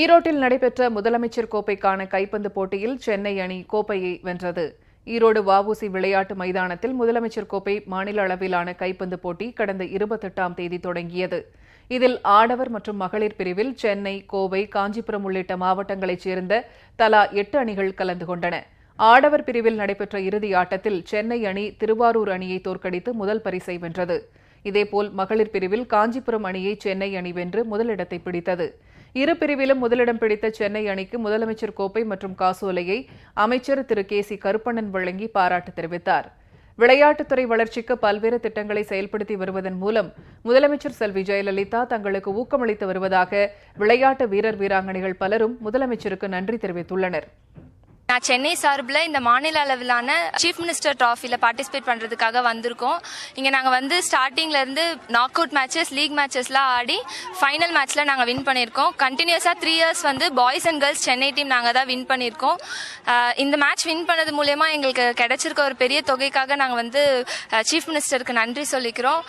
ஈரோட்டில் நடைபெற்ற முதலமைச்சர் கோப்பைக்கான கைப்பந்து போட்டியில் சென்னை அணி கோப்பையை வென்றது. ஈரோடு வஉசி விளையாட்டு மைதானத்தில் முதலமைச்சர் கோப்பை மாநில அளவிலான கைப்பந்து போட்டி கடந்த 28ஆம் தேதி தொடங்கியது. இதில் ஆடவர் மற்றும் மகளிர் பிரிவில் சென்னை, கோவை, காஞ்சிபுரம் உள்ளிட்ட மாவட்டங்களைச் சேர்ந்த தலா 8 அணிகள் கலந்து கொண்டன. ஆடவர் பிரிவில் நடைபெற்ற இறுதி ஆட்டத்தில் சென்னை அணி திருவாரூர் அணியை தோற்கடித்து முதல் பரிசை வென்றது. இதேபோல் மகளிர் பிரிவில் காஞ்சிபுரம் அணியை சென்னை அணி வென்று முதலிடத்தை பிடித்தது. இரு பிரிவிலும் முதலிடம் பிடித்த சென்னை அணிக்கு முதலமைச்சர் கோப்பை மற்றும் காசோலையை அமைச்சர் திரு கே.சி. கருப்பண்ணன் வழங்கி பாராட்டு தெரிவித்தார். விளையாட்டுத்துறை வளர்ச்சிக்கு பல்வேறு திட்டங்களை செயல்படுத்தி வருவதன் மூலம் முதலமைச்சர் செல்வி ஜெயலலிதா தங்களுக்கு ஊக்கமளித்து வருவதாக விளையாட்டு வீரர் வீராங்கனைகள் பலரும் முதலமைச்சருக்கு நன்றி தெரிவித்துள்ளனர். நான் சென்னை சார்பில் இந்த மாநில அளவிலான சீஃப் மினிஸ்டர் டிராஃபியில் பார்ட்டிசிபேட் பண்ணுறதுக்காக வந்திருக்கோம். இங்கே நாங்கள் ஸ்டார்டிங்லேருந்து நாக் அவுட் மேட்சஸ், லீக் மேட்சஸ்லாம் ஆடி ஃபைனல் மேட்ச்சில் நாங்கள் வின் பண்ணியிருக்கோம். கண்டினியூஸாக 3 years boys and girls Chennai team நாங்கள் தான் வின் பண்ணியிருக்கோம். இந்த மேட்ச் வின் பண்ணது மூலயமா எங்களுக்கு கிடைச்சிருக்க ஒரு பெரிய தொகைக்காக நாங்கள் சீஃப் மினிஸ்டருக்கு நன்றி சொல்லிக்கிறோம்.